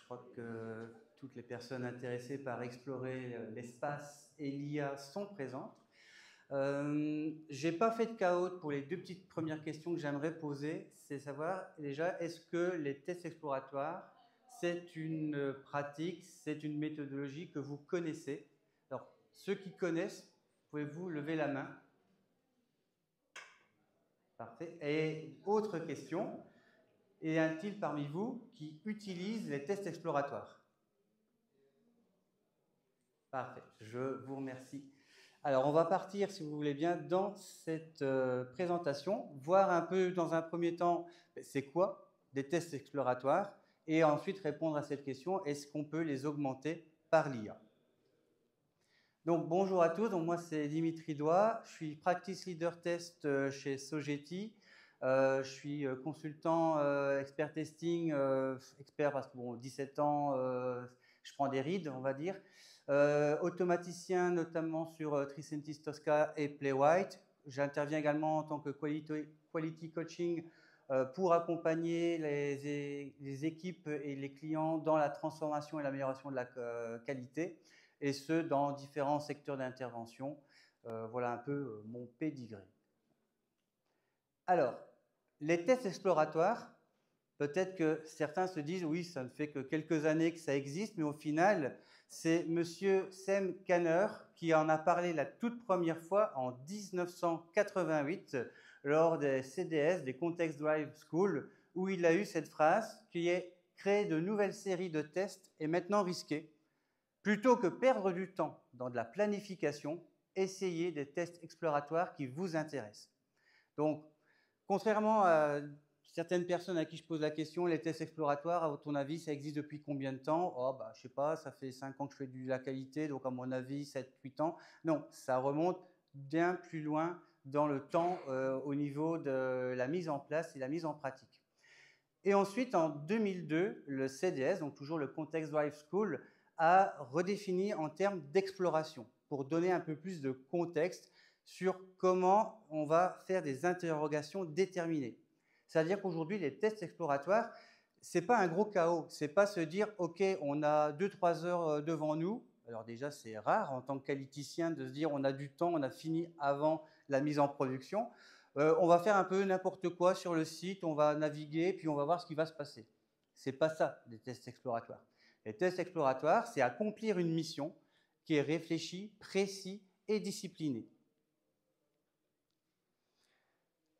crois que toutes les personnes intéressées par explorer l'espace et l'IA sont présentes. Je n'ai pas fait de caout pour les deux petites premières questions que j'aimerais poser. C'est savoir déjà, est-ce que les tests exploratoires, c'est une pratique, c'est une méthodologie que vous connaissez? Alors, ceux qui connaissent, pouvez-vous lever la main? Parfait. Et autre question, y a-t-il parmi vous qui utilise les tests exploratoires? Parfait, je vous remercie. Alors, on va partir, si vous voulez bien, dans cette présentation, voir un peu, dans un premier temps, c'est quoi des tests exploratoires, et ensuite répondre à cette question, est-ce qu'on peut les augmenter par l'IA? Donc, bonjour à tous, donc, moi c'est Dimitri Doigt, je suis Practice Leader Test chez Sogeti. Je suis consultant expert testing, expert parce que, bon, 17 ans, je prends des rides, on va dire. Automaticien notamment sur Tricentis Tosca et Playwright. J'interviens également en tant que quality coaching pour accompagner les équipes et les clients dans la transformation et l'amélioration de la qualité, et ce, dans différents secteurs d'intervention. Voilà un peu mon pédigré. Alors, les tests exploratoires, peut-être que certains se disent, oui, ça ne fait que quelques années que ça existe, mais au final, c'est M. Sem Kanner qui en a parlé la toute première fois en 1988 lors des CDS, des Context Drive School, où il a eu cette phrase qui est « créer de nouvelles séries de tests est maintenant risqué. Plutôt que perdre du temps dans de la planification, essayez des tests exploratoires qui vous intéressent. » Donc, contrairement à certaines personnes à qui je pose la question, les tests exploratoires, à ton avis, ça existe depuis combien de temps? Oh, bah, je sais pas, ça fait 5 ans que je fais de la qualité, donc à mon avis, 7-8 ans. Non, ça remonte bien plus loin dans le temps au niveau de la mise en place et la mise en pratique. Et ensuite, en 2002, le CDS, donc toujours le Context Drive School, a redéfini en termes d'exploration pour donner un peu plus de contexte sur comment on va faire des interrogations déterminées. C'est-à-dire qu'aujourd'hui, les tests exploratoires, ce n'est pas un gros chaos. Ce n'est pas se dire, OK, on a 2-3 heures devant nous. Alors déjà, c'est rare en tant que qualiticien de se dire, on a du temps, on a fini avant la mise en production. On va faire un peu n'importe quoi sur le site, on va naviguer, puis on va voir ce qui va se passer. Ce n'est pas ça, les tests exploratoires. Les tests exploratoires, c'est accomplir une mission qui est réfléchie, précise et disciplinée.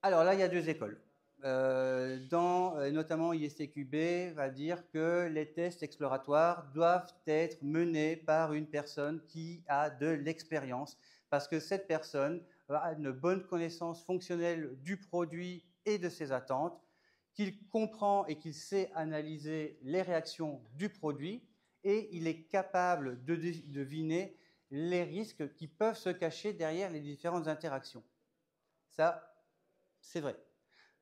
Alors là, il y a deux écoles. Notamment ISTQB va dire que les tests exploratoires doivent être menés par une personne qui a de l'expérience, parce que cette personne a une bonne connaissance fonctionnelle du produit et de ses attentes, qu'il comprend et qu'il sait analyser les réactions du produit, et il est capable de deviner les risques qui peuvent se cacher derrière les différentes interactions. Ça, c'est vrai.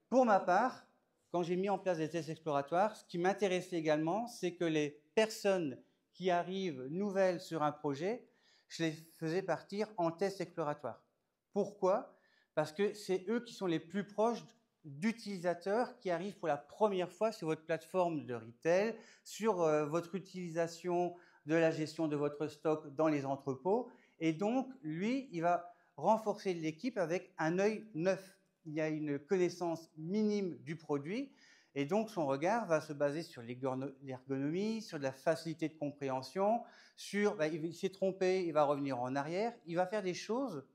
Pour ma part, quand j'ai mis en place des tests exploratoires, ce qui m'intéressait également, c'est que les personnes qui arrivent nouvelles sur un projet, je les faisais partir en test exploratoire. Pourquoi? Parce que c'est eux qui sont les plus proches d'utilisateurs qui arrivent pour la première fois sur votre plateforme de retail, sur votre utilisation de la gestion de votre stock dans les entrepôts. Et donc, lui, il va renforcer l'équipe avec un œil neuf. Il y a une connaissance minime du produit, et donc son regard va se baser sur l'ergonomie, sur de la facilité de compréhension, sur il s'est trompé, il va revenir en arrière, il va faire des choses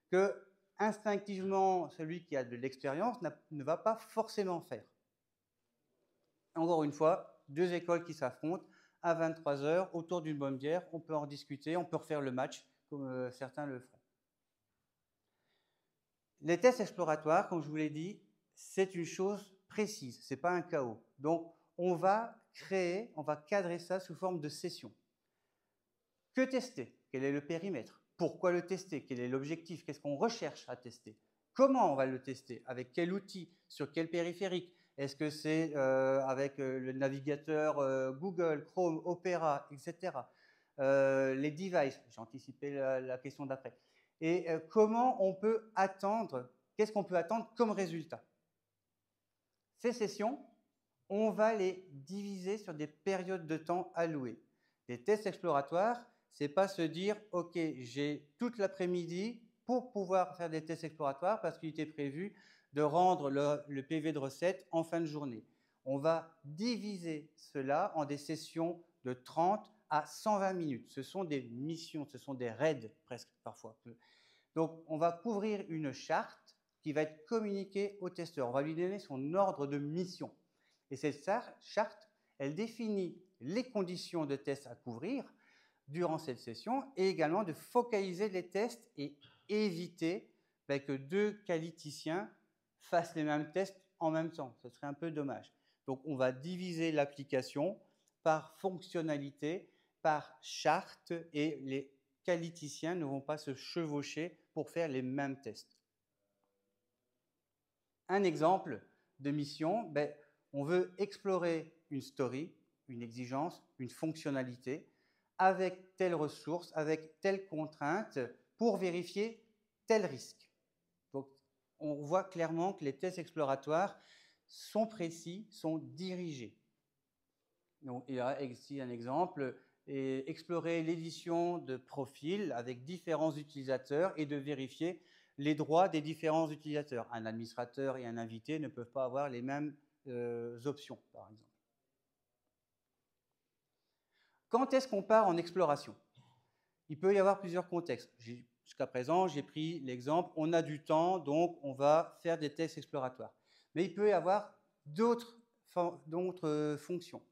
que instinctivement celui qui a de l'expérience ne va pas forcément faire. Encore une fois, deux écoles qui s'affrontent à 23 h autour d'une bonne bière, on peut en discuter, on peut refaire le match comme certains le feront. Les tests exploratoires, comme je vous l'ai dit, c'est une chose précise, ce n'est pas un chaos. Donc, on va cadrer ça sous forme de sessions. Que tester? Quel est le périmètre? Pourquoi le tester? Quel est l'objectif? Qu'est-ce qu'on recherche à tester? Comment on va le tester? Avec quel outil? Sur quel périphérique? Est-ce que c'est avec le navigateur Google, Chrome, Opera, etc. Les devices, j'ai anticipé la question d'après. Et comment on peut attendre, qu'est-ce qu'on peut attendre comme résultat? Ces sessions, on va les diviser sur des périodes de temps allouées. Les tests exploratoires, ce n'est pas se dire « Ok, j'ai toute l'après-midi pour pouvoir faire des tests exploratoires parce qu'il était prévu de rendre le PV de recette en fin de journée. » On va diviser cela en des sessions de 30 à 120 minutes. Ce sont des missions, ce sont des raids presque parfois. Donc, on va couvrir une charte qui va être communiquée au testeur. On va lui donner son ordre de mission. Et cette charte, elle définit les conditions de test à couvrir durant cette session et également de focaliser les tests et éviter que deux qualiticiens fassent les mêmes tests en même temps. Ce serait un peu dommage. Donc, on va diviser l'application par fonctionnalité, par charte, et les qualiticiens ne vont pas se chevaucher pour faire les mêmes tests. Un exemple de mission, on veut explorer une story, une exigence, une fonctionnalité, avec telle ressource, avec telle contrainte, pour vérifier tel risque. Donc, on voit clairement que les tests exploratoires sont précis, sont dirigés. Donc, il y a ici un exemple, explorer l'édition de profils avec différents utilisateurs et de vérifier les droits des différents utilisateurs. Un administrateur et un invité ne peuvent pas avoir les mêmes options, par exemple. Quand est-ce qu'on part en exploration? Il peut y avoir plusieurs contextes. Jusqu'à présent, j'ai pris l'exemple, on a du temps, donc on va faire des tests exploratoires. Mais il peut y avoir d'autres fonctions.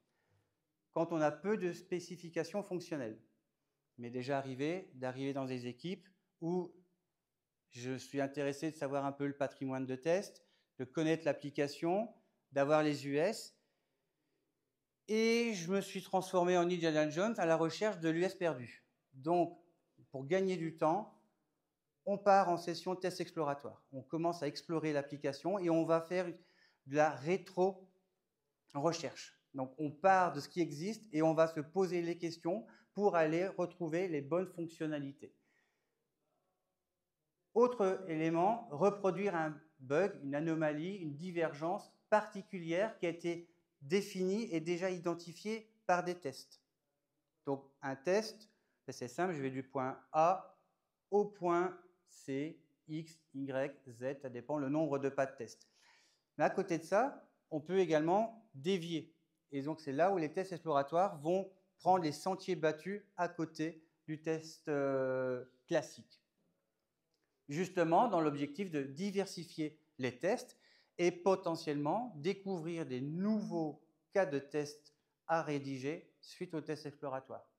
Quand on a peu de spécifications fonctionnelles. Il m'est déjà arrivé d'arriver dans des équipes où je suis intéressé de savoir un peu le patrimoine de test, de connaître l'application, d'avoir les US. Et je me suis transformé en Indiana Jones à la recherche de l'US perdu. Donc, pour gagner du temps, on part en session test exploratoire. On commence à explorer l'application et on va faire de la rétro-recherche. Donc, on part de ce qui existe et on va se poser les questions pour aller retrouver les bonnes fonctionnalités. Autre élément, reproduire un bug, une anomalie, une divergence particulière qui a été définie et déjà identifiée par des tests. Donc, un test, c'est simple, je vais du point A au point C, X, Y, Z, ça dépend le nombre de pas de test. Mais à côté de ça, on peut également dévier. Et donc, c'est là où les tests exploratoires vont prendre les sentiers battus à côté du test classique. Justement, dans l'objectif de diversifier les tests et potentiellement découvrir des nouveaux cas de tests à rédiger suite aux tests exploratoires.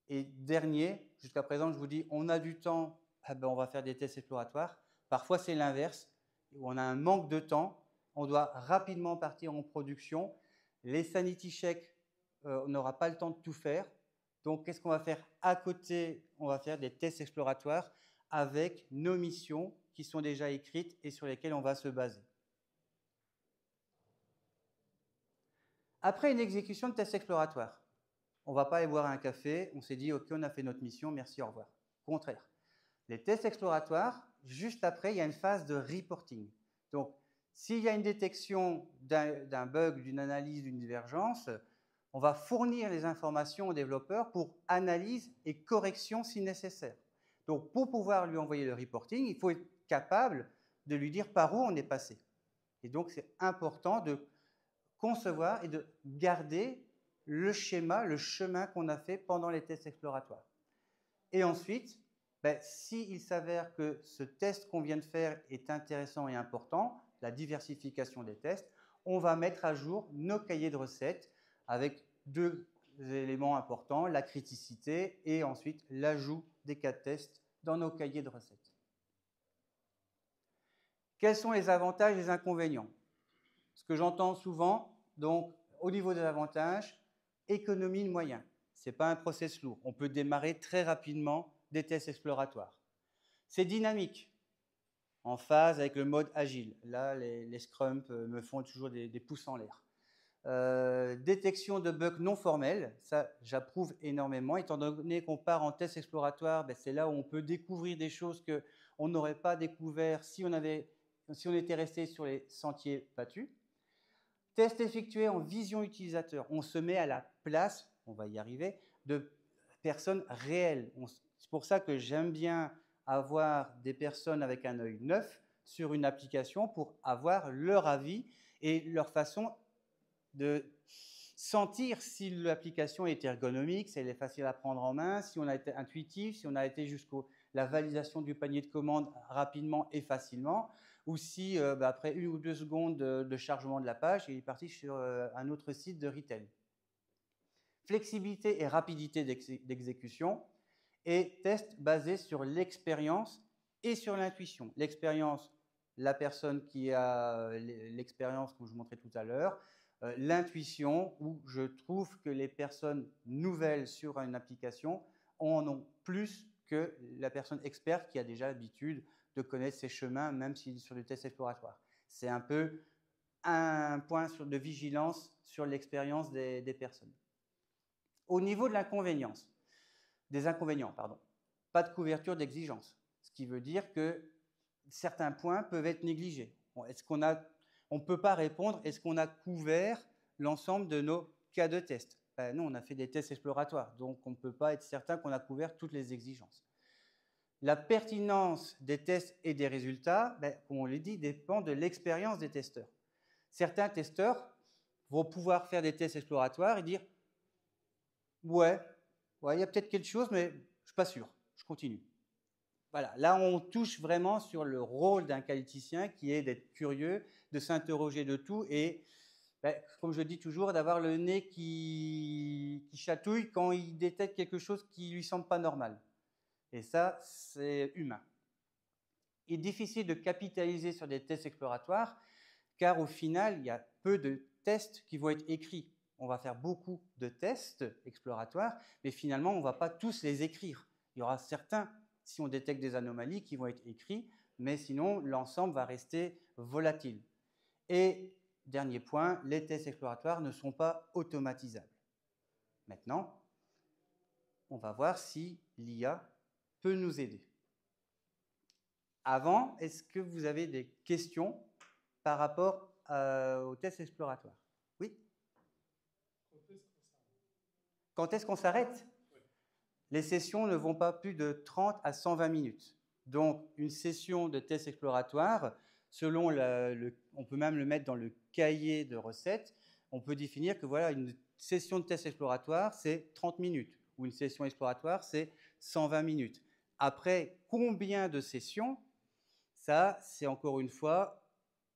Et dernier, jusqu'à présent, je vous dis, on a du temps, on va faire des tests exploratoires. Parfois, c'est l'inverse, où on a un manque de temps, on doit rapidement partir en production. Les sanity checks, on n'aura pas le temps de tout faire. Donc, qu'est-ce qu'on va faire à côté? On va faire des tests exploratoires avec nos missions qui sont déjà écrites et sur lesquelles on va se baser. Après une exécution de test exploratoire, on ne va pas aller boire un café, on s'est dit « Ok, on a fait notre mission, merci, au revoir ». Au contraire, les tests exploratoires, juste après, il y a une phase de reporting. Donc, s'il y a une détection d'un bug, d'une analyse, d'une divergence, on va fournir les informations aux développeurs pour analyse et correction si nécessaire. Donc, pour pouvoir lui envoyer le reporting, il faut être capable de lui dire par où on est passé. Et donc, c'est important de concevoir et de garder le schéma, le chemin qu'on a fait pendant les tests exploratoires. Et ensuite, s'il s'avère que ce test qu'on vient de faire est intéressant et important, la diversification des tests, on va mettre à jour nos cahiers de recettes avec deux éléments importants, la criticité et ensuite l'ajout des cas de test dans nos cahiers de recettes. Quels sont les avantages et les inconvénients? Ce que j'entends souvent, donc, au niveau des avantages, économie de moyens. Ce n'est pas un process lourd. On peut démarrer très rapidement des tests exploratoires. C'est dynamique, en phase avec le mode agile. Là, les scrums me font toujours des pouces en l'air. Détection de bugs non formels, ça j'approuve énormément, étant donné qu'on part en test exploratoire, c'est là où on peut découvrir des choses qu'on n'aurait pas découvert si on était resté sur les sentiers battus. Test effectué en vision utilisateur. On se met à la place, on va y arriver, de personnes réelles. C'est pour ça que j'aime bien avoir des personnes avec un œil neuf sur une application pour avoir leur avis et leur façon de sentir si l'application est ergonomique, si elle est facile à prendre en main, si on a été intuitif, si on a été jusqu'à la validation du panier de commande rapidement et facilement, ou si après 1 ou 2 secondes de chargement de la page, il est parti sur un autre site de retail. Flexibilité et rapidité d'exécution et test basé sur l'expérience et sur l'intuition. L'expérience, la personne qui a l'expérience, comme je vous montrais tout à l'heure, l'intuition, où je trouve que les personnes nouvelles sur une application en ont plus que la personne experte qui a déjà l'habitude de connaître ses chemins, même si sur des tests exploratoires. C'est un peu un point de vigilance sur l'expérience des personnes. Au niveau de l'inconvénience, des inconvénients, pardon, pas de couverture d'exigence, ce qui veut dire que certains points peuvent être négligés. Est-ce qu'on on ne peut pas répondre, est-ce qu'on a couvert l'ensemble de nos cas de test? Non, on a fait des tests exploratoires, donc on ne peut pas être certain qu'on a couvert toutes les exigences. La pertinence des tests et des résultats, comme on l'a dit, dépend de l'expérience des testeurs. Certains testeurs vont pouvoir faire des tests exploratoires et dire « ouais, il y a peut-être quelque chose, mais je ne suis pas sûr, je continue ». Voilà, là on touche vraiment sur le rôle d'un qualiticien qui est d'être curieux, de s'interroger de tout et, comme je dis toujours, d'avoir le nez qui chatouille quand il détecte quelque chose qui ne lui semble pas normal. Et ça, c'est humain. Il est difficile de capitaliser sur des tests exploratoires car au final, il y a peu de tests qui vont être écrits. On va faire beaucoup de tests exploratoires, mais finalement, on ne va pas tous les écrire. Il y aura certains, si on détecte des anomalies, qui vont être écrits, mais sinon, l'ensemble va rester volatile. Et dernier point, les tests exploratoires ne sont pas automatisables. Maintenant, on va voir si l'IA peut nous aider. Avant, est-ce que vous avez des questions par rapport aux tests exploratoires? Oui? Quand est-ce qu'on s'arrête? Les sessions ne vont pas plus de 30 à 120 minutes. Donc, une session de test exploratoire, selon on peut même le mettre dans le cahier de recettes, on peut définir que voilà, une session de test exploratoire, c'est 30 minutes, ou une session exploratoire, c'est 120 minutes. Après, combien de sessions? Ça, c'est encore une fois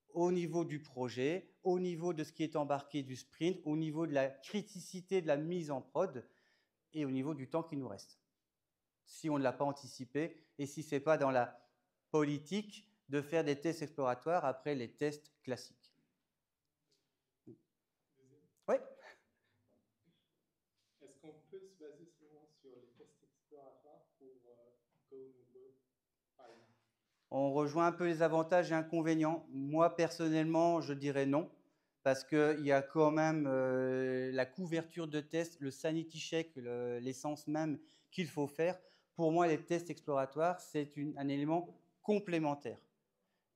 au niveau du projet, au niveau de ce qui est embarqué du sprint, au niveau de la criticité de la mise en prod et au niveau du temps qui nous reste. Si on ne l'a pas anticipé et si ce n'est pas dans la politique de faire des tests exploratoires après les tests classiques. Oui? Est-ce qu'on peut se baser seulement sur les tests exploratoires pour go, no go, par exemple? On rejoint un peu les avantages et inconvénients. Moi, personnellement, je dirais non, parce qu'il y a quand même la couverture de tests, le sanity check, l'essence même qu'il faut faire. Pour moi, les tests exploratoires, c'est un élément complémentaire.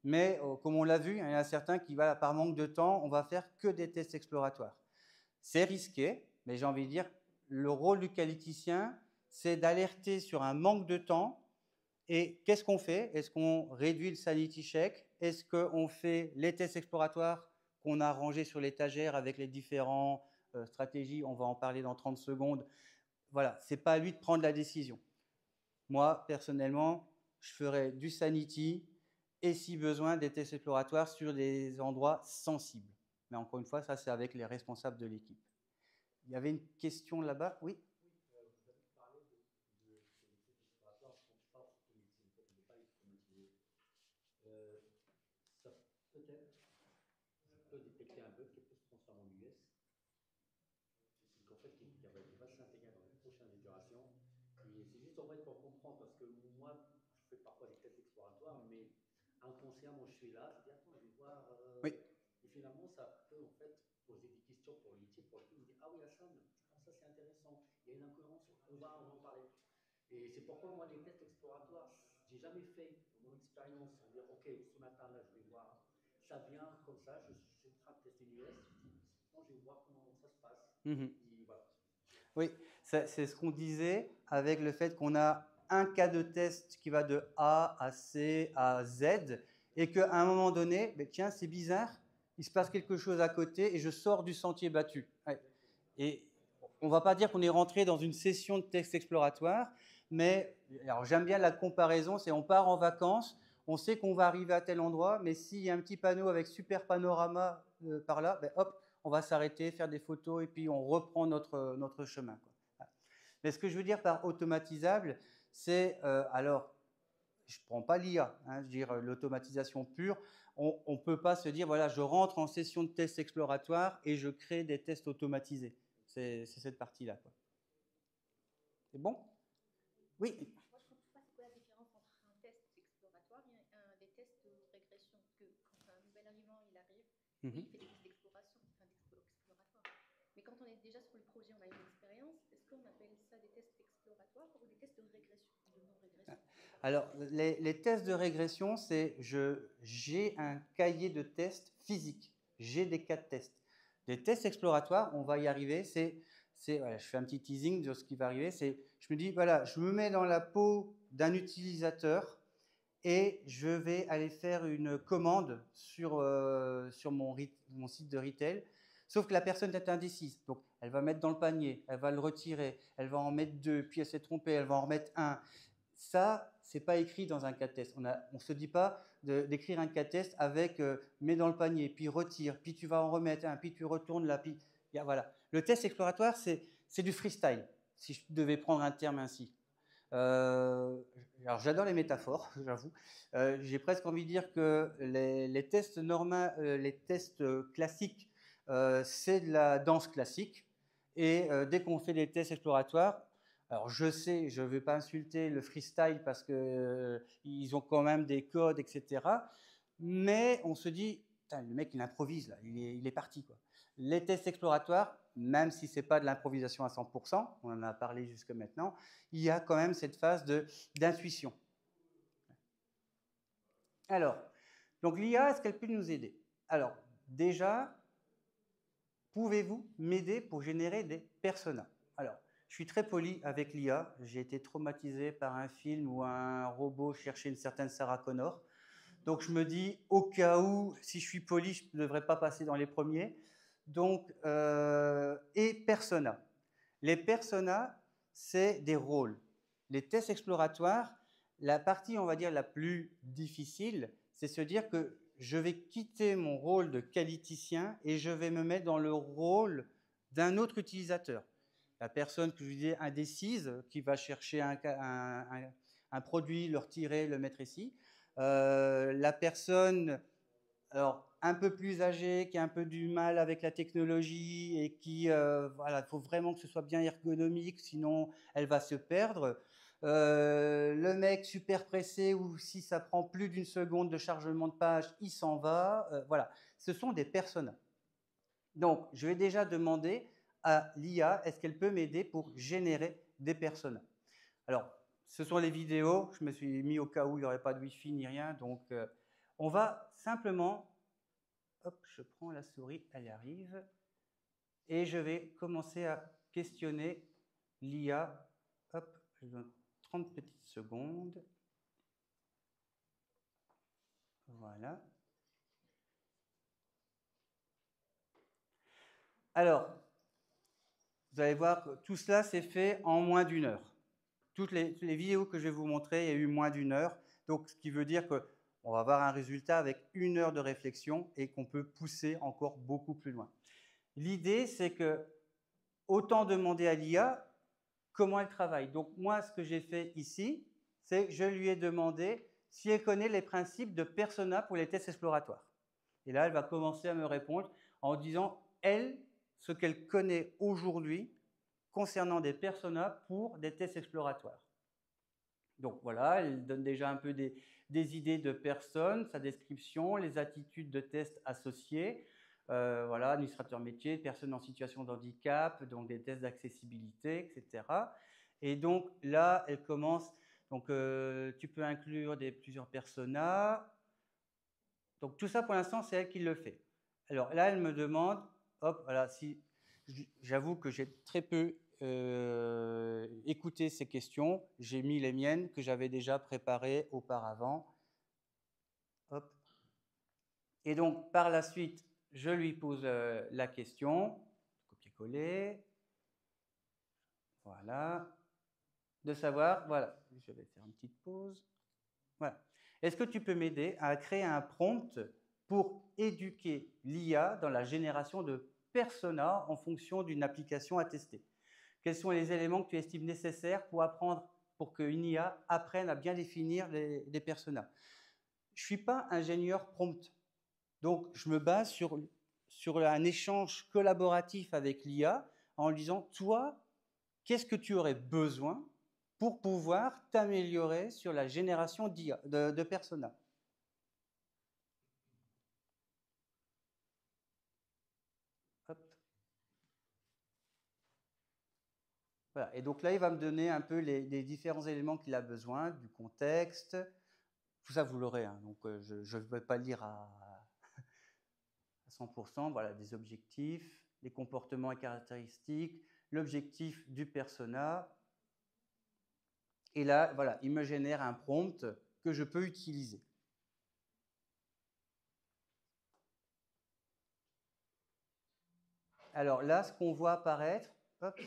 Mais comme on l'a vu, il y en a certains qui, par manque de temps, on va faire que des tests exploratoires. C'est risqué, mais j'ai envie de dire, le rôle du qualiticien, c'est d'alerter sur un manque de temps. Et qu'est-ce qu'on fait? Est-ce qu'on réduit le sanity check? Est-ce qu'on fait les tests exploratoires qu'on a rangés sur l'étagère avec les différentes stratégies? On va en parler dans 30 secondes. Voilà, ce n'est pas à lui de prendre la décision. Moi, personnellement, je ferai du sanity et si besoin, des tests exploratoires sur des endroits sensibles. Mais encore une fois, ça, c'est avec les responsables de l'équipe. Il y avait une question là-bas? Oui? Ça peut-être, je peux détecter un bug qui peut se transformer en US, qu'en fait, qui va s'intégrer dans les prochaines itérations. Et c'est juste en fait pour comprendre, parce que moi, je fais parfois des tests exploratoires, mais inconsciemment, je suis là, je dis attends, je vais voir. Oui. Et finalement, ça peut en fait poser des questions pour l'équipe, pour lequel on dit ah oui, Hassan, je pense que ça c'est intéressant, il y a une incohérence, on va en parler. Et c'est pourquoi moi, les tests exploratoires, j'ai jamais fait dans mon expérience, on dire ok, ce matin là, je vais voir. Ça vient comme ça, je suis en train de tester une US, je dis je vais voir comment ça se passe. Mhm. Et voilà. Oui, c'est ce qu'on disait avec le fait qu'on a un cas de test qui va de A à C à Z et qu'à un moment donné, ben tiens, c'est bizarre, il se passe quelque chose à côté et je sors du sentier battu. Ouais. Et on ne va pas dire qu'on est rentré dans une session de test exploratoire, mais alors j'aime bien la comparaison, c'est on part en vacances, on sait qu'on va arriver à tel endroit, mais s'il y a un petit panneau avec super panorama par là, ben hop, on va s'arrêter, faire des photos et puis on reprend notre chemin, quoi. Mais ce que je veux dire par automatisable, c'est, alors, je ne prends pas l'IA, hein, je veux dire l'automatisation pure, on ne peut pas se dire, voilà, je rentre en session de test exploratoire et je crée des tests automatisés. C'est cette partie-là, quoi. C'est bon? Oui. Moi, je ne comprends pas c'est quoi la différence entre un test exploratoire et des tests de régression. Parce que quand un nouvel arrivant il arrive, oui, il fait des tests d'exploration, enfin exploratoire. Mais quand on est déjà sur le projet, on a une expérience, est-ce qu'on appelle ça des tests exploratoires ou des tests de régression, de non-régression? Alors, les tests de régression, c'est j'ai un cahier de tests physique, j'ai des cas de tests. Des tests exploratoires, on va y arriver, voilà, je fais un petit teasing de ce qui va arriver, je me dis, voilà, je me mets dans la peau d'un utilisateur et je vais aller faire une commande sur mon site de retail, sauf que la personne est indécise. Donc, elle va mettre dans le panier, elle va le retirer, elle va en mettre 2, puis elle s'est trompée, elle va en remettre 1. Ça, c'est pas écrit dans un cas de test. On ne se dit pas d'écrire un cas de test avec mets dans le panier, puis retire, puis tu vas en remettre un, puis tu retournes là, puis voilà. Le test exploratoire, c'est du freestyle, si je devais prendre un terme ainsi. Alors j'adore les métaphores, j'avoue. J'ai presque envie de dire que les tests normaux, les tests classiques, c'est de la danse classique. Et dès qu'on fait des tests exploratoires, alors je sais, je ne vais pas insulter le freestyle parce qu'ils ont quand même des codes, etc. Mais on se dit, le mec il improvise là, il est parti, quoi. Les tests exploratoires, même si ce n'est pas de l'improvisation à 100%, on en a parlé jusque maintenant, il y a quand même cette phase d'intuition. Alors, donc l'IA, est-ce qu'elle peut nous aider? Alors, déjà, pouvez-vous m'aider pour générer des personas? Alors, je suis très poli avec l'IA. J'ai été traumatisé par un film où un robot cherchait une certaine Sarah Connor. Donc, je me dis, au cas où, si je suis poli, je ne devrais pas passer dans les premiers. Donc, et persona. Les personas, c'est des rôles. Les tests exploratoires, la partie, on va dire, la plus difficile, c'est se dire que je vais quitter mon rôle de qualiticien et je vais me mettre dans le rôle d'un autre utilisateur. La personne que je disais indécise, qui va chercher un produit, le retirer, le mettre ici. La personne, alors, un peu plus âgée, qui a un peu du mal avec la technologie et qui, voilà, il faut vraiment que ce soit bien ergonomique, sinon elle va se perdre. Le mec super pressé, ou si ça prend plus d'une seconde de chargement de page, il s'en va. Voilà, ce sont des personas. Donc, je vais déjà demander à l'IA, est-ce qu'elle peut m'aider pour générer des personas? Alors, ce sont les vidéos, je me suis mis au cas où il n'y aurait pas de Wi-Fi ni rien, donc on va simplement, hop, je prends la souris, elle arrive, et je vais commencer à questionner l'IA. Hop, je donne 30 petites secondes. Voilà. Alors, vous allez voir que tout cela s'est fait en moins d'1 heure. Toutes les vidéos que je vais vous montrer, il y a eu moins d'1 heure. Donc, ce qui veut dire qu'on va avoir un résultat avec 1 heure de réflexion et qu'on peut pousser encore beaucoup plus loin. L'idée, c'est que autant demander à l'IA comment elle travaille. Donc, moi, ce que j'ai fait ici, c'est que je lui ai demandé si elle connaît les principes de persona pour les tests exploratoires. Et là, elle va commencer à me répondre en disant, elle, ce qu'elle connaît aujourd'hui concernant des personas pour des tests exploratoires. Donc voilà, elle donne déjà un peu des idées de personnes, sa description, les attitudes de tests associées. Voilà, administrateur métier, personnes en situation de handicap, donc des tests d'accessibilité, etc. Et donc là, elle commence, donc tu peux inclure plusieurs personas. Donc tout ça, pour l'instant, c'est elle qui le fait. Alors là, elle me demande, hop, voilà, j'avoue que j'ai très peu écouté ces questions. J'ai mis les miennes que j'avais déjà préparées auparavant. Hop. Et donc, par la suite, je lui pose la question, copier-coller, voilà, de savoir, voilà, je vais faire une petite pause. Voilà. Est-ce que tu peux m'aider à créer un prompt pour éduquer l'IA dans la génération de personas en fonction d'une application à tester? Quels sont les éléments que tu estimes nécessaires pour qu'une IA apprenne à bien définir les personas? Je ne suis pas ingénieur prompt, donc je me base sur un échange collaboratif avec l'IA en lui disant, toi, qu'est-ce que tu aurais besoin pour pouvoir t'améliorer sur la génération de personas? Hop. Voilà. Et donc là, il va me donner un peu les différents éléments qu'il a besoin, du contexte. Tout ça, vous l'aurez, hein, donc je ne vais pas le lire à 100%. Voilà, des objectifs, les comportements et caractéristiques, l'objectif du persona. Et là, voilà, il me génère un prompt que je peux utiliser. Alors là, ce qu'on voit apparaître, hop,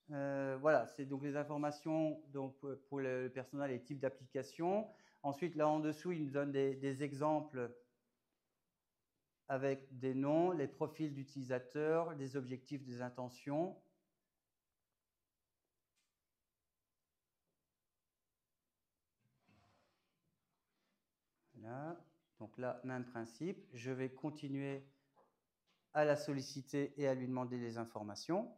voilà, c'est donc les informations donc, pour le persona, les types d'applications. Ensuite, là en dessous, il me donne des exemples avec des noms, les profils d'utilisateurs, les objectifs, des intentions. Voilà. Donc là, même principe. Je vais continuer à la solliciter et à lui demander des informations.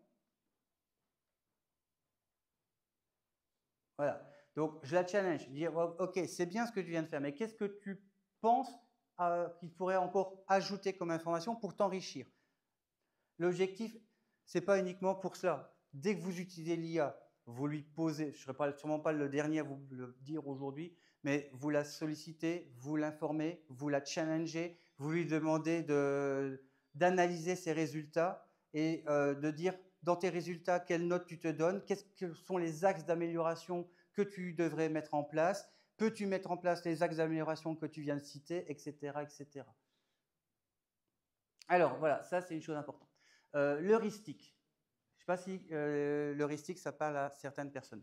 Voilà. Donc, je la challenge. Dire, OK, c'est bien ce que tu viens de faire, mais qu'est-ce que tu penses qu'il pourrait encore ajouter comme information pour t'enrichir? L'objectif, ce n'est pas uniquement pour cela. Dès que vous utilisez l'IA, vous lui posez, je ne serai sûrement pas le dernier à vous le dire aujourd'hui, mais vous la sollicitez, vous l'informez, vous la challengez, vous lui demandez d'analyser ses résultats et de dire dans tes résultats quelle note tu te donnes, quels sont les axes d'amélioration que tu devrais mettre en place, peux-tu mettre en place les axes d'amélioration que tu viens de citer, etc., etc. Alors voilà, ça c'est une chose importante. L'heuristique. Je ne sais pas si l'heuristique, ça parle à certaines personnes.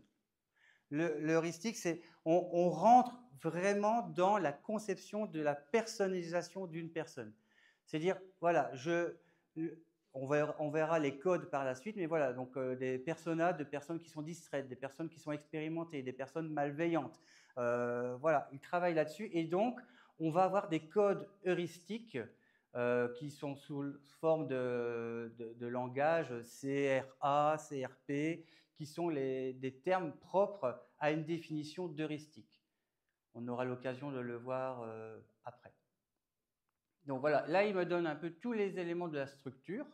L'heuristique, c'est on rentre vraiment dans la conception de la personnalisation d'une personne. C'est-à-dire, voilà, on verra les codes par la suite, mais voilà, donc des personas de personnes qui sont distraites, des personnes qui sont expérimentées, des personnes malveillantes. Voilà, ils travaillent là-dessus et donc on va avoir des codes heuristiques qui sont sous forme de langage CRA, CRP, qui sont des termes propres à une définition d'heuristique. On aura l'occasion de le voir après. Donc voilà, là il me donne un peu tous les éléments de la structure.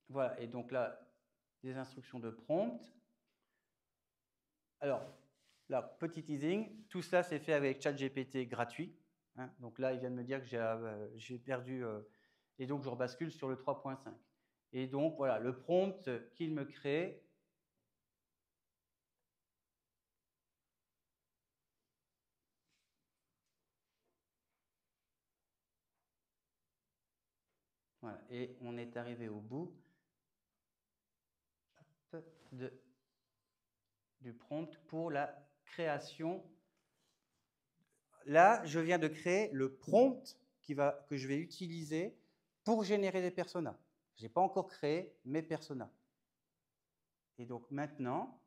Voilà, et donc là, des instructions de prompt. Alors, là, petit teasing, tout ça c'est fait avec ChatGPT gratuit. Hein, donc là, il vient de me dire que j'ai perdu, et donc je rebascule sur le 3.5. Et donc voilà, le prompt qu'il me crée. Voilà, et on est arrivé au bout du prompt pour la création. Là, je viens de créer le prompt que je vais utiliser pour générer des personas. Je n'ai pas encore créé mes personas. Et donc maintenant,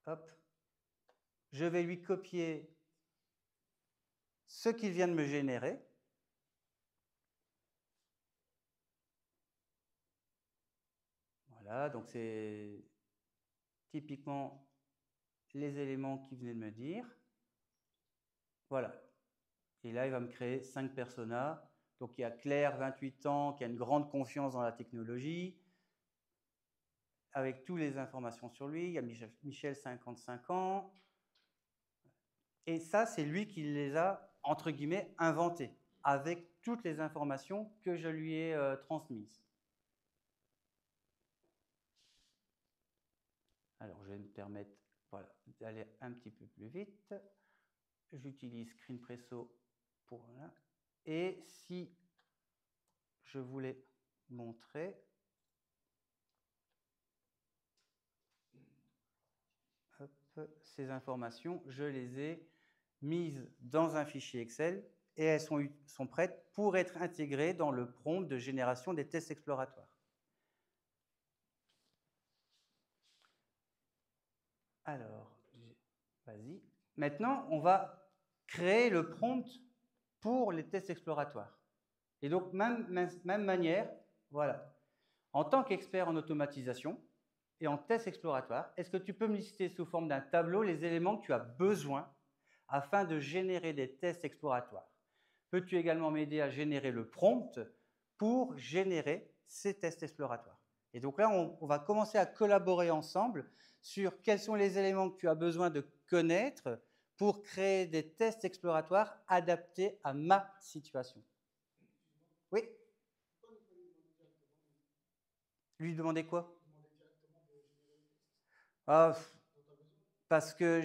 hop, je vais lui copier ce qu'il vient de me générer. Voilà, donc c'est typiquement les éléments qu'il venait de me dire. Voilà. Et là, il va me créer 5 personas. Donc, il y a Claire, 28 ans, qui a une grande confiance dans la technologie. avec toutes les informations sur lui. Il y a Michel, 55 ans. Et ça, c'est lui qui les a, entre guillemets, inventés, avec toutes les informations que je lui ai transmises. Alors, je vais me permettre voilà, d'aller un petit peu plus vite. J'utilise ScreenPresso pour là. Et si je voulais montrer, hop, ces informations, je les ai mises dans un fichier Excel et elles sont prêtes pour être intégrées dans le prompt de génération des tests exploratoires. Alors, vas-y. Maintenant, on va créer le prompt pour les tests exploratoires. Et donc, même manière, voilà. En tant qu'expert en automatisation et en tests exploratoires, est-ce que tu peux me lister sous forme d'un tableau les éléments que tu as besoin afin de générer des tests exploratoires? Peux-tu également m'aider à générer le prompt pour générer ces tests exploratoires? Et donc là, on va commencer à collaborer ensemble sur quels sont les éléments que tu as besoin de connaître pour créer des tests exploratoires adaptés à ma situation. Oui? Lui demander quoi? Parce que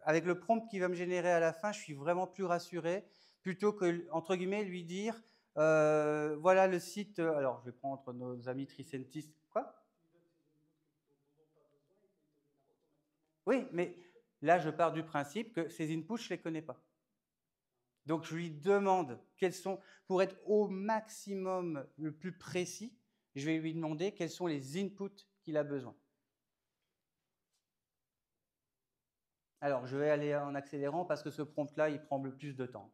avec le prompt qui va me générer à la fin, je suis vraiment plus rassuré, plutôt que, entre guillemets, lui dire, voilà le site, alors je vais prendre nos amis Tricentis, quoi? Oui, mais là, je pars du principe que ces inputs, je ne les connais pas. Donc, je lui demande quels sont, pour être au maximum le plus précis, je vais lui demander quels sont les inputs qu'il a besoin. Alors, je vais aller en accélérant parce que ce prompt-là, il prend le plus de temps.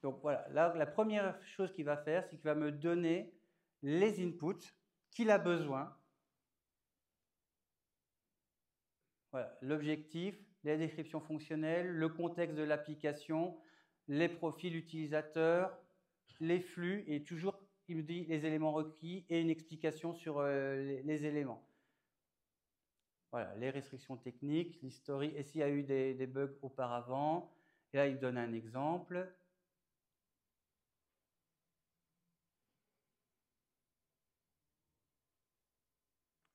Donc voilà, là, la première chose qu'il va faire, c'est qu'il va me donner les inputs qu'il a besoin. Voilà, l'objectif, les descriptions fonctionnelles, le contexte de l'application, les profils utilisateurs, les flux, et toujours, il me dit les éléments requis et une explication sur les éléments. Voilà, les restrictions techniques, l'historique, et s'il y a eu des bugs auparavant. Et là, il donne un exemple.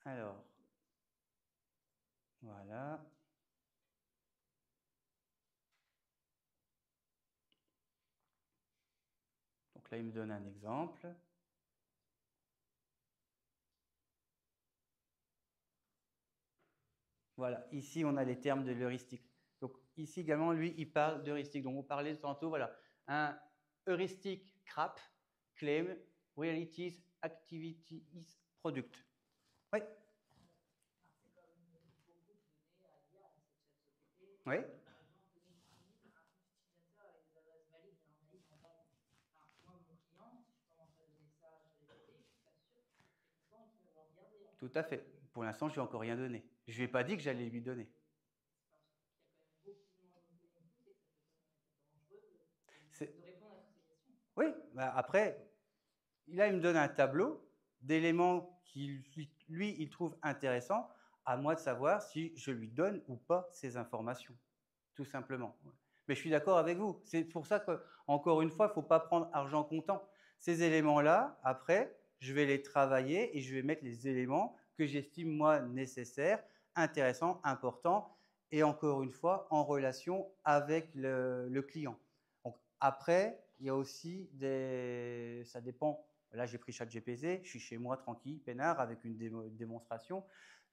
Alors, voilà. Donc là, il me donne un exemple. Voilà, ici, on a les termes de l'heuristique. Donc ici également, lui, il parle d'heuristique. Donc on parlait tantôt, voilà, un heuristique CRAP, Claim, Realities, Activities, Product. Oui. Oui. Tout à fait. Pour l'instant, je ne lui ai encore rien donné. Je ne lui ai pas dit que j'allais lui donner. Oui, bah après, là, il me donne un tableau d'éléments qu'il, lui, il trouve intéressants. À moi de savoir si je lui donne ou pas ces informations, tout simplement. Mais je suis d'accord avec vous. C'est pour ça que, encore une fois, il ne faut pas prendre argent comptant. Ces éléments-là, après, je vais les travailler et je vais mettre les éléments que j'estime, moi, nécessaires, intéressants, importants, et encore une fois, en relation avec le client. Donc, après, il y a aussi des... Ça dépend. Là, j'ai pris ChatGPT, je suis chez moi tranquille, peinard, avec une démonstration.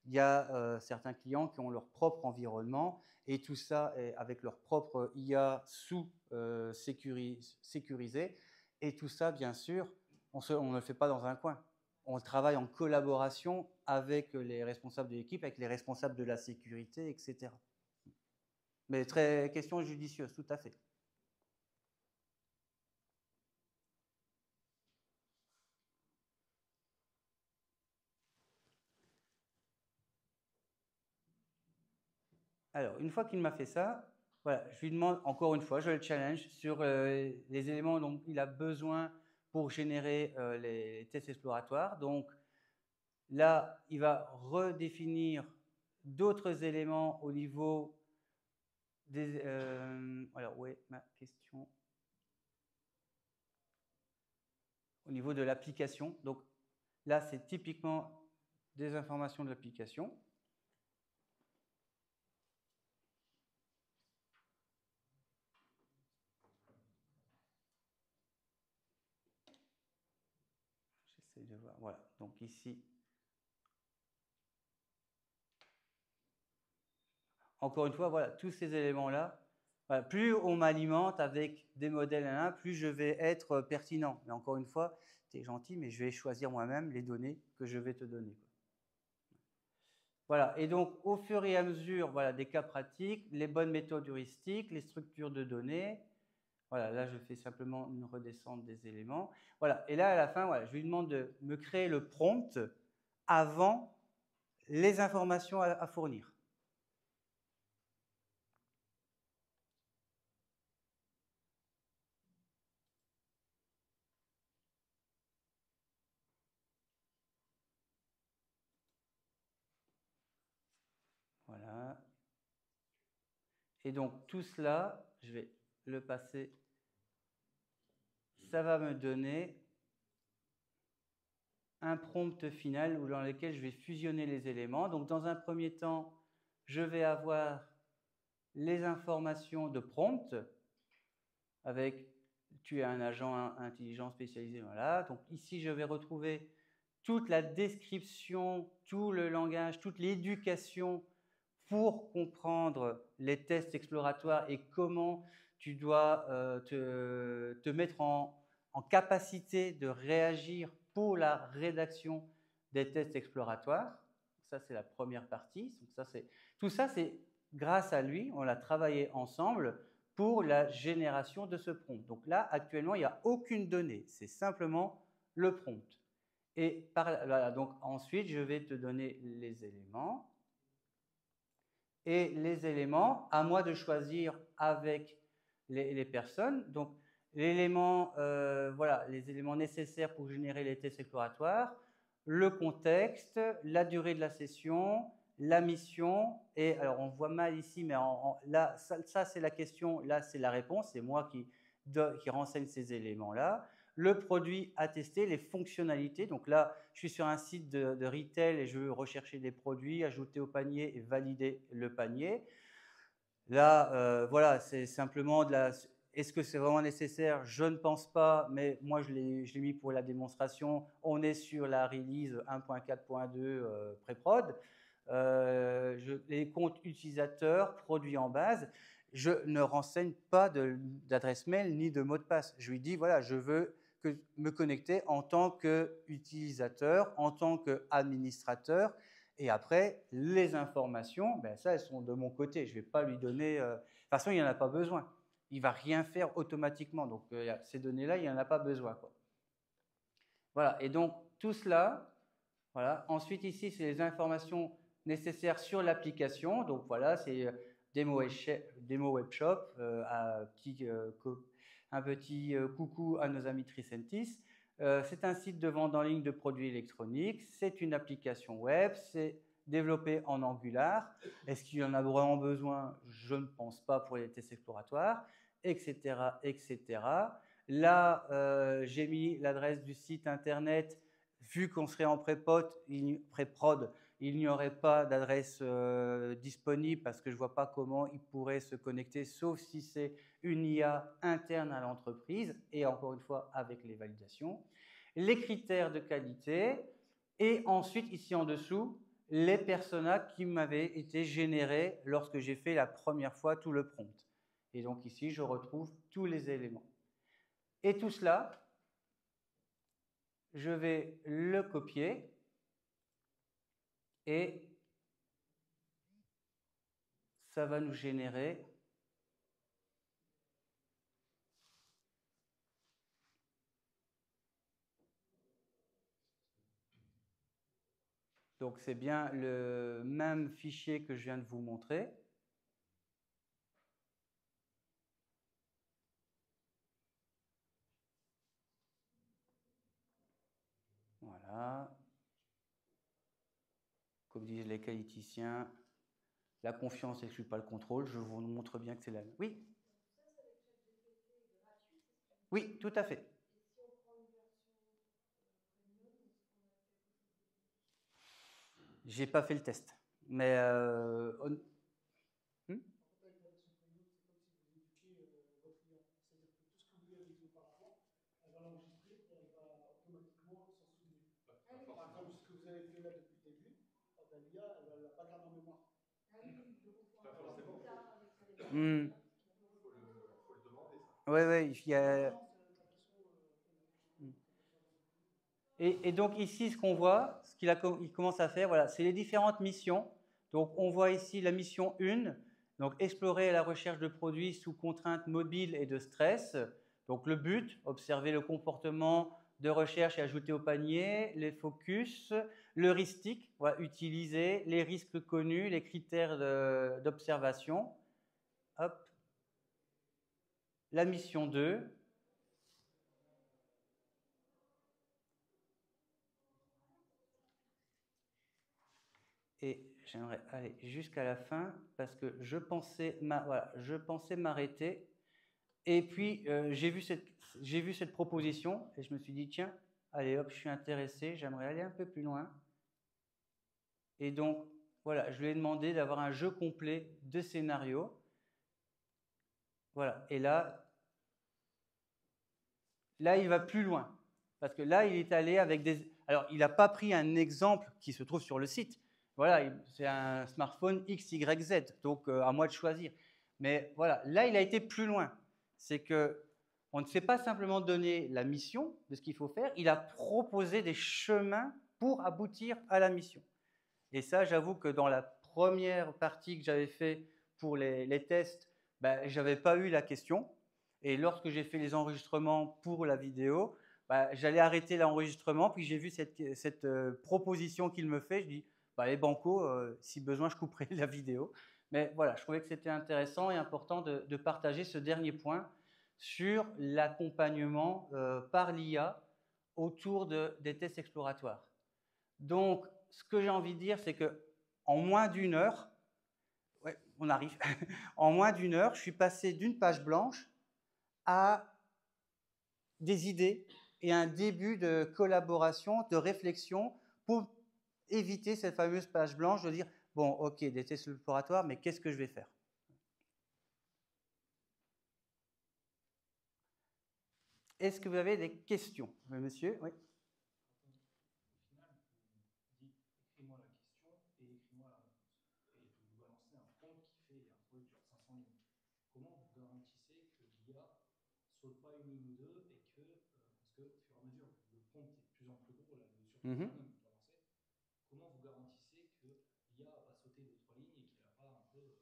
Il y a certains clients qui ont leur propre environnement et tout ça est avec leur propre IA sécurisé. Et tout ça, bien sûr, on ne le fait pas dans un coin. On travaille en collaboration avec les responsables de l'équipe, avec les responsables de la sécurité, etc. Mais très question judicieuse, tout à fait. Alors, une fois qu'il m'a fait ça, voilà, je lui demande encore une fois, je le challenge sur les éléments dont il a besoin pour générer les tests exploratoires. Donc là, il va redéfinir d'autres éléments au niveau des... alors, où est ma question? Au niveau de l'application. Donc là, c'est typiquement des informations de l'application. J'essaie de voir. Voilà. Donc ici, encore une fois, voilà, tous ces éléments-là, voilà, plus on m'alimente avec des modèles, plus je vais être pertinent. Mais encore une fois, tu es gentil, mais je vais choisir moi-même les données que je vais te donner. Voilà, et donc au fur et à mesure voilà, des cas pratiques, les bonnes méthodes heuristiques, les structures de données, voilà, là je fais simplement une redescente des éléments. Voilà, et là à la fin, voilà, je lui demande de me créer le prompt avant les informations à fournir. Voilà. Et donc tout cela, je vais le passer. Ça va me donner un prompt final dans lequel je vais fusionner les éléments. Donc dans un premier temps, je vais avoir les informations de prompt avec tu es un agent intelligent spécialisé. Voilà. Donc ici, je vais retrouver toute la description, tout le langage, toute l'éducation pour comprendre les tests exploratoires et comment tu dois te mettre en capacité de réagir pour la rédaction des tests exploratoires. Ça, c'est la première partie. Donc, tout ça, c'est grâce à lui, on l'a travaillé ensemble pour la génération de ce prompt. Donc là, actuellement, il n'y a aucune donnée. C'est simplement le prompt. Et voilà, donc ensuite, je vais te donner les éléments. Et les éléments, à moi de choisir avec les personnes. Donc, l'élément, voilà, les éléments nécessaires pour générer les tests exploratoires, le contexte, la durée de la session, la mission. Et alors, on voit mal ici, mais là, ça c'est la question, là, c'est la réponse. C'est moi qui renseigne ces éléments-là. Le produit à tester, les fonctionnalités. Donc là, je suis sur un site de retail et je veux rechercher des produits, ajouter au panier et valider le panier. Là, voilà, c'est simplement de la... Est-ce que c'est vraiment nécessaire? Je ne pense pas, mais moi, je l'ai mis pour la démonstration. On est sur la release 1.4.2 pré-prod. Les comptes utilisateurs, produits en base, je ne renseigne pas d'adresse mail ni de mot de passe. Je lui dis, voilà, je veux me connecter en tant qu'utilisateur, en tant qu'administrateur. Et après, les informations, ben ça, elles sont de mon côté. Je ne vais pas lui donner... de toute façon, il n'y en a pas besoin. Il ne va rien faire automatiquement. Donc, ces données-là, il n'y en a pas besoin, quoi. Voilà. Et donc, tout cela, voilà. Ensuite, ici, c'est les informations nécessaires sur l'application. Donc, voilà, c'est démo webshop, un petit coucou à nos amis Tricentis. C'est un site de vente en ligne de produits électroniques. C'est une application web. C'est développé en Angular. Est-ce qu'il y en a vraiment besoin? Je ne pense pas pour les tests exploratoires, etc., etc. Là, j'ai mis l'adresse du site internet. Vu qu'on serait en pré-prod, il n'y aurait pas d'adresse disponible parce que je ne vois pas comment il pourrait se connecter, sauf si c'est une IA interne à l'entreprise, et encore une fois avec les validations. Les critères de qualité, et ensuite, ici en dessous, les personas qui m'avaient été générés lorsque j'ai fait la première fois tout le prompt. Et donc ici, je retrouve tous les éléments. Et tout cela, je vais le copier et ça va nous générer donc c'est bien le même fichier que je viens de vous montrer. Voilà. Comme disent les qualiticiens, la confiance n'exclut pas le contrôle. Je vous montre bien que c'est la même. Oui. Oui, tout à fait. J'ai pas fait le test, mais Comme ce que vous avez fait là depuis le début, l'IA, elle ne l'a pas gardé en mémoire. Ah oui, pas forcément. Faut le demander, ça. Oui, il y a... Et donc ici, ce qu'on voit, ce il commence à faire, voilà, c'est les différentes missions. Donc on voit ici la mission 1, donc explorer la recherche de produits sous contraintes mobiles et de stress. Donc le but, observer le comportement de recherche et ajouter au panier, les focus, l'heuristique, voilà, utiliser les risques connus, les critères d'observation. Hop. La mission 2. Et j'aimerais aller jusqu'à la fin parce que je pensais m'arrêter. Et puis, j'ai vu cette proposition et je me suis dit, tiens, allez hop, je suis intéressé, j'aimerais aller un peu plus loin. Et donc, voilà, je lui ai demandé d'avoir un jeu complet de scénarios. Voilà, et là, il va plus loin. Parce que là, il est allé avec des... Alors, il n'a pas pris un exemple qui se trouve sur le site. Voilà, c'est un smartphone XYZ, donc à moi de choisir. Mais voilà, là, il a été plus loin. C'est qu'on ne s'est pas simplement donné la mission de ce qu'il faut faire, il a proposé des chemins pour aboutir à la mission. Et ça, j'avoue que dans la première partie que j'avais fait pour les tests, ben, je n'avais pas eu la question. Et lorsque j'ai fait les enregistrements pour la vidéo, ben, j'allais arrêter l'enregistrement, puis j'ai vu cette proposition qu'il me fait. Je dis, bah, les banco, si besoin, je couperai la vidéo. Mais voilà, je trouvais que c'était intéressant et important de partager ce dernier point sur l'accompagnement par l'IA autour des tests exploratoires. Donc, ce que j'ai envie de dire, c'est qu'en moins d'une heure, ouais, on arrive, en moins d'une heure, je suis passé d'une page blanche à des idées et un début de collaboration, de réflexion pour éviter cette fameuse page blanche de dire, bon, ok, des tests exploratoires, mais qu'est-ce que je vais faire? Est-ce que vous avez des questions? Monsieur? Oui. Écris-moi la question et écris-moi la réponse. Et vous balancez un prompt qui fait un truc genre 500 lignes. Comment vous garantissez que l'IA saute pas une ligne ou deux et que, parce que au fur et à mesure, le prompt est de plus en plus gros, là, surtout le dernier que vous avancez, comment vous garantissez que l'IA n'a pas sauté 2-3 lignes et qu'elle n'a pas un peu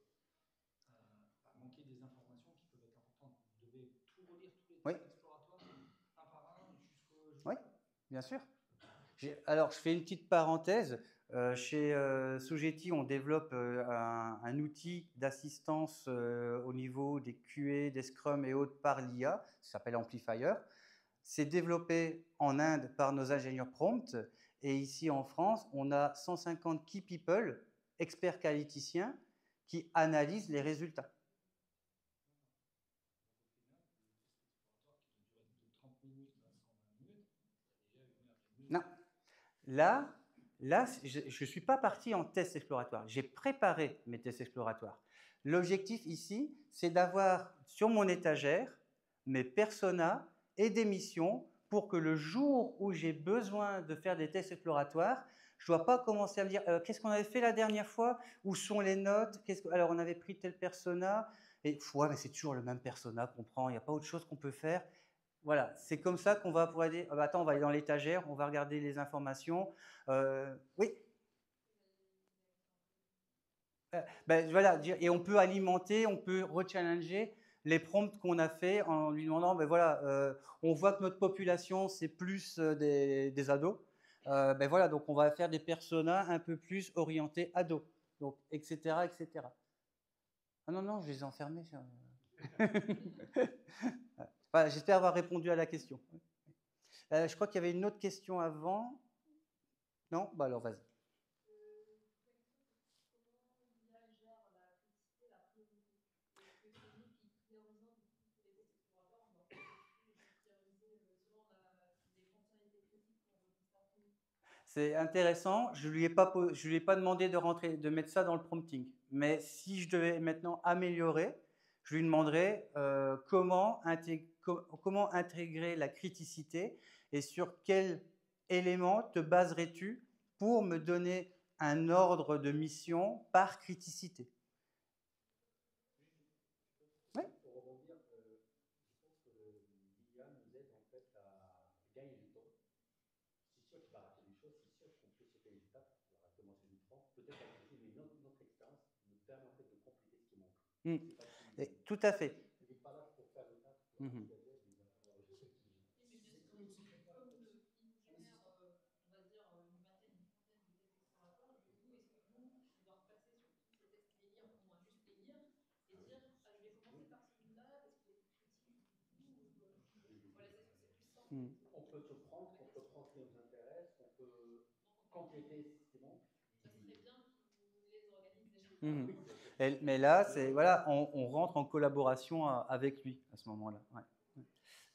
manqué des informations qui peuvent être importantes? Vous devez tout relire, tous les tests exploratoires, un par un, jusqu'au... Oui, bien sûr. Alors, je fais une petite parenthèse. Chez Sogeti, on développe un outil d'assistance au niveau des QA, des Scrum et autres par l'IA, ça s'appelle Amplifier. C'est développé en Inde par nos ingénieurs prompt. Et ici en France, on a 150 key people, experts qualiticiens, qui analysent les résultats. Non. Là, je ne suis pas parti en test exploratoire. J'ai préparé mes tests exploratoires. L'objectif ici, c'est d'avoir sur mon étagère mes personas et des missions pour que le jour où j'ai besoin de faire des tests exploratoires, je ne dois pas commencer à me dire qu'est-ce qu'on avait fait la dernière fois? Où sont les notes? Alors, on avait pris tel persona. Et ouais, mais c'est toujours le même persona qu'on prend. Il n'y a pas autre chose qu'on peut faire. Voilà, c'est comme ça qu'on va pouvoir dire, attends, on va aller dans l'étagère, on va regarder les informations. Oui. Ben, voilà, et on peut alimenter, on peut rechallenger les prompts qu'on a fait en lui demandant, ben voilà, on voit que notre population, c'est plus des ados. Ben voilà, donc on va faire des personas un peu plus orientés ados, donc, etc., etc. Ah non, je les ai enfermés. Enfin, j'espère avoir répondu à la question. Je crois qu'il y avait une autre question avant. Non? Bah alors, vas-y. C'est intéressant. Je lui ai pas demandé de mettre ça dans le prompting. Mais si je devais maintenant améliorer, je lui demanderais comment intégrer la criticité et sur quel élément te baserais-tu pour me donner un ordre de mission par criticité. Oui. Pour rebondir, je pense que l'IA nous aide en fait à gagner du temps. C'est sûr qu'il va rater des choses, c'est sûr qu'on peut sauter les étapes, on va commencer une fois, peut-être à utiliser, mais notre expérience nous permet en fait de compléter ce qui manque. Tout à fait. Il n'est pas là pour faire les tâches, Mmh. il va faire la recherche. On peut se prendre, on peut prendre ce qui nous intéresse, on peut compléter ce qui manque. Ça serait bien qu'ils nous les organisent déjà. Mmh. Mais là, c'est voilà, on rentre en collaboration avec lui à ce moment-là. Ouais.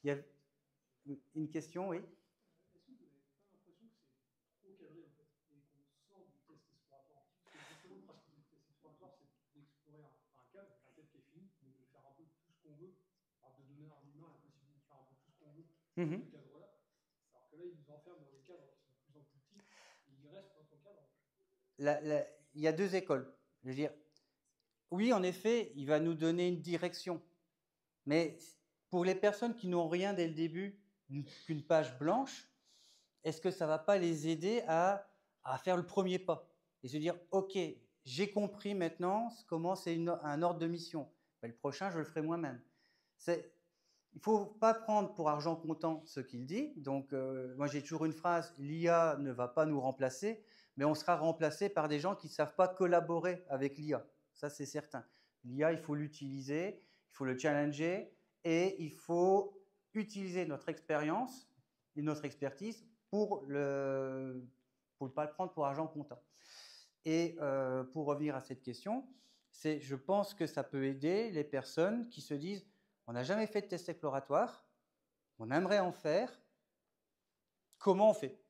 Il y a une question, oui. Est-ce que vous n'avez pas l'impression que c'est trop cadré en fait et qu'on sort du test exploratoire? Parce que justement, le principe du test exploratoire, c'est d'explorer un cadre qui est fini, donc de faire un peu tout ce qu'on veut, de donner à un humain la possibilité de faire un peu tout ce qu'on veut dans ce cadre-là. Alors que là, il nous enferme dans des cadres qui sont de plus en plus petits et il reste dans son cadre. Il y a deux écoles. Je veux dire, oui, en effet, il va nous donner une direction. Mais pour les personnes qui n'ont rien dès le début, qu'une page blanche, est-ce que ça ne va pas les aider à faire le premier pas et se dire, OK, j'ai compris maintenant comment c'est un ordre de mission. Ben, le prochain, je le ferai moi-même. Il ne faut pas prendre pour argent comptant ce qu'il dit. Donc, moi, j'ai toujours une phrase, l'IA ne va pas nous remplacer, mais on sera remplacé par des gens qui ne savent pas collaborer avec l'IA. Ça, c'est certain. L'IA, il faut l'utiliser, il faut le challenger et il faut utiliser notre expérience et notre expertise pour ne pas le prendre pour argent comptant. Et pour revenir à cette question, je pense que ça peut aider les personnes qui se disent on n'a jamais fait de test exploratoire, on aimerait en faire, comment on fait?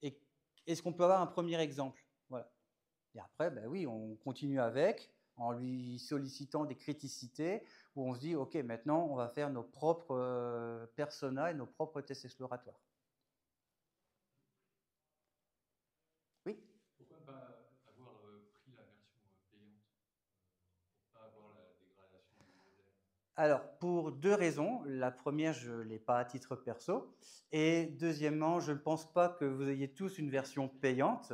Et est-ce qu'on peut avoir un premier exemple? Voilà. Et après, ben oui, on continue avec, en lui sollicitant des criticités, où on se dit, OK, maintenant, on va faire nos propres personas et nos propres tests exploratoires. Oui? Pourquoi pas avoir pris la version payante pour pas avoir la dégradation du modèle? Alors, pour deux raisons. La première, je ne l'ai pas à titre perso. Et deuxièmement, je ne pense pas que vous ayez tous une version payante.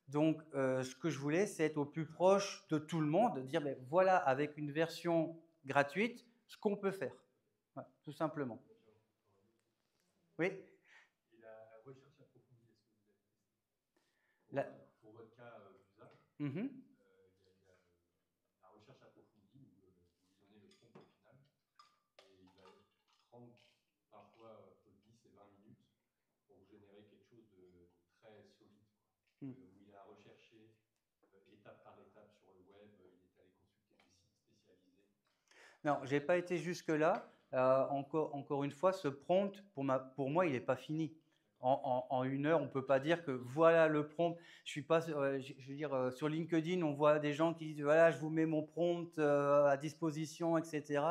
Donc, ce que je voulais, c'est être au plus proche de tout le monde, dire, ben, voilà, avec une version gratuite, ce qu'on peut faire. Ouais, tout simplement. Oui? Et la recherche approfondie, est-ce que vous avez testé pour votre cas d'usage? Il y a la recherche approfondie où vous donnez le prompt au final et il va prendre parfois entre 10 et 20 minutes pour générer quelque chose de très solide, quoi. Où il a recherché étape par étape sur le web, il est allé consulter des sites spécialisés. Non, je n'ai pas été jusque-là. Encore une fois, ce prompt, pour moi, il n'est pas fini. En une heure, on ne peut pas dire que voilà le prompt. Je suis pas, je veux dire, sur LinkedIn, on voit des gens qui disent voilà, je vous mets mon prompt à disposition, etc.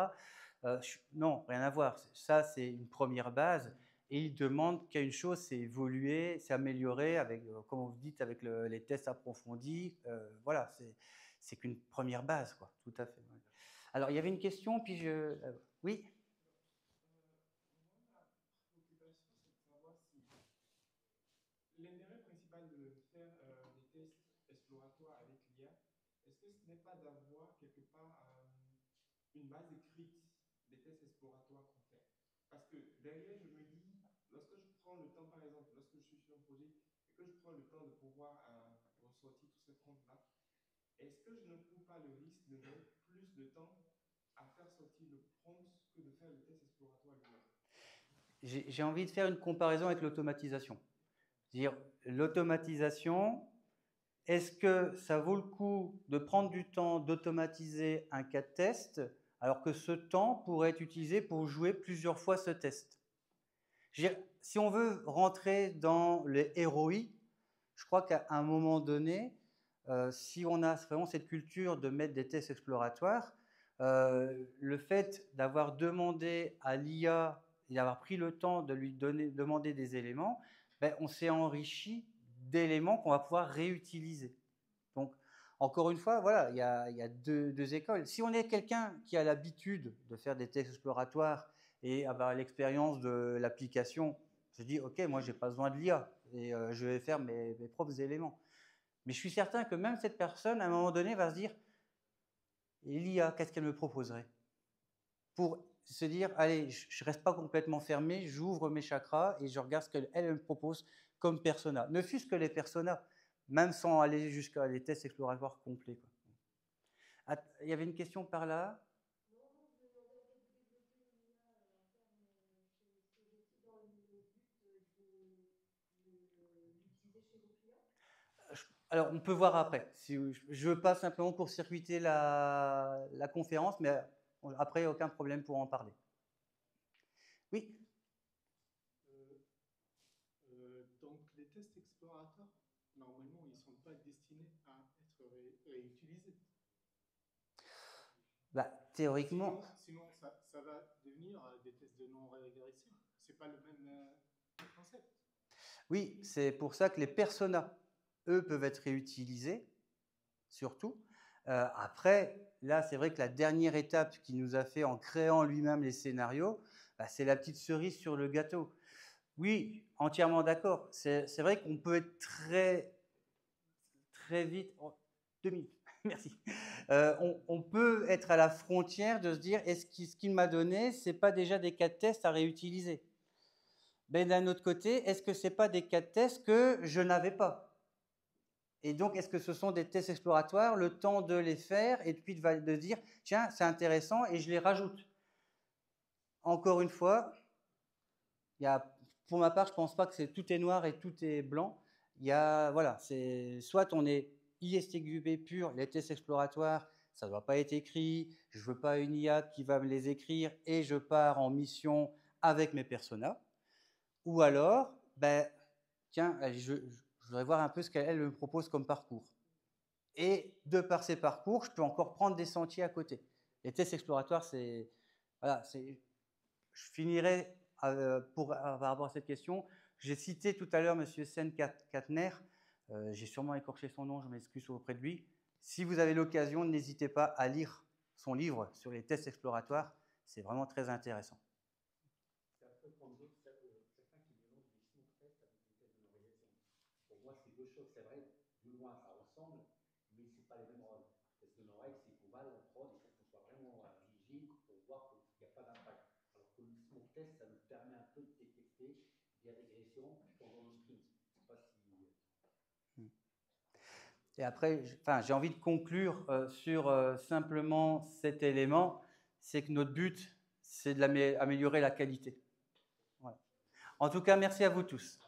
Non, rien à voir. Ça, c'est une première base. Et il demande qu'il y a une chose, c'est évoluer, c'est améliorer avec, comme vous dites, avec les tests approfondis. Voilà, c'est qu'une première base, quoi. Tout à fait. Ouais. Alors, il y avait une question, puis oui. Moi, ma préoccupation, c'est de savoir si l'intérêt principal de faire des tests exploratoires avec l'IA, est-ce que ce n'est pas d'avoir quelque part une base écrite des tests exploratoires qu'on fait? Parce que derrière, je me dis, lorsque je prends le temps, par exemple, lorsque je suis sur un projet et que je prends le temps de pouvoir ressortir tous ces comptes-là, est-ce que je ne cours pas le risque de mettre plus de temps à faire sortir le prompt que de faire le test exploratoire lui-même? J'ai envie de faire une comparaison avec l'automatisation. C'est-à-dire, l'automatisation, est-ce que ça vaut le coup de prendre du temps d'automatiser un cas de test, alors que ce temps pourrait être utilisé pour jouer plusieurs fois ce test? Si on veut rentrer dans les ROI, je crois qu'à un moment donné, si on a vraiment cette culture de mettre des tests exploratoires, le fait d'avoir demandé à l'IA et d'avoir pris le temps de lui demander des éléments, ben, on s'est enrichi d'éléments qu'on va pouvoir réutiliser. Donc, encore une fois, voilà, il y a deux écoles. Si on est quelqu'un qui a l'habitude de faire des tests exploratoires et avoir l'expérience de l'application, je dis, OK, moi, je n'ai pas besoin de l'IA et je vais faire mes propres éléments. Mais je suis certain que même cette personne, à un moment donné, va se dire, l'IA, qu'est-ce qu'elle me proposerait? Pour se dire, allez, je ne reste pas complètement fermé, j'ouvre mes chakras et je regarde ce qu'elle me propose comme persona. Ne fût-ce que les personas, même sans aller jusqu'à les tests exploratoires complets, quoi. Ah, il y avait une question par là. Alors, on peut voir après. Si je veux pas simplement court-circuiter la conférence, mais après, aucun problème pour en parler. Oui. Donc, les tests explorateurs, normalement, ils ne sont pas destinés à être réutilisés. Bah, théoriquement. Sinon ça va devenir des tests de non-régression. Ce n'est pas le même concept. Oui, c'est pour ça que les personas, eux, peuvent être réutilisés, surtout. Après, là, c'est vrai que la dernière étape qu'il nous a fait en créant lui-même les scénarios, bah, c'est la petite cerise sur le gâteau. Oui, entièrement d'accord. C'est vrai qu'on peut être très vite... Oh, 2 minutes, merci. On peut être à la frontière de se dire, est-ce que ce qu'il m'a donné, ce n'est pas déjà des cas de test à réutiliser? Mais d'un autre côté, est-ce que ce n'est pas des cas de test que je n'avais pas? Et donc, est-ce que ce sont des tests exploratoires, le temps de les faire et puis de dire, tiens, c'est intéressant et je les rajoute? Encore une fois, pour ma part, je ne pense pas que tout est noir et tout est blanc. Voilà, soit on est ISTQB pur, les tests exploratoires, ça ne doit pas être écrit, je ne veux pas une IA qui va me les écrire et je pars en mission avec mes personas. Ou alors, ben, tiens, je voudrais voir un peu ce qu'elle me propose comme parcours. Et de par ces parcours, je peux encore prendre des sentiers à côté. Les tests exploratoires, voilà, je finirai par rapport à cette question. J'ai cité tout à l'heure M. Sen Katner. J'ai sûrement écorché son nom, je m'excuse auprès de lui. Si vous avez l'occasion, n'hésitez pas à lire son livre sur les tests exploratoires. C'est vraiment très intéressant. C'est un peu comme certains qui mélangent les smoke tests avec les tests de non-régression. Pour moi, c'est deux choses. C'est vrai, du loin, ça ressemble, mais ce n'est pas les mêmes rôles. Test de non-règle, c'est qu'on va en prod, il faut qu'on soit vraiment rigide pour voir qu'il n'y a pas d'impact. Alors que le smoke test, ça nous permet un peu de détecter des régressions pendant le sprint. Je ne sais pas si... Et après, j'ai envie de conclure sur simplement cet élément, c'est que notre but, c'est d'améliorer la qualité. Voilà. En tout cas, merci à vous tous.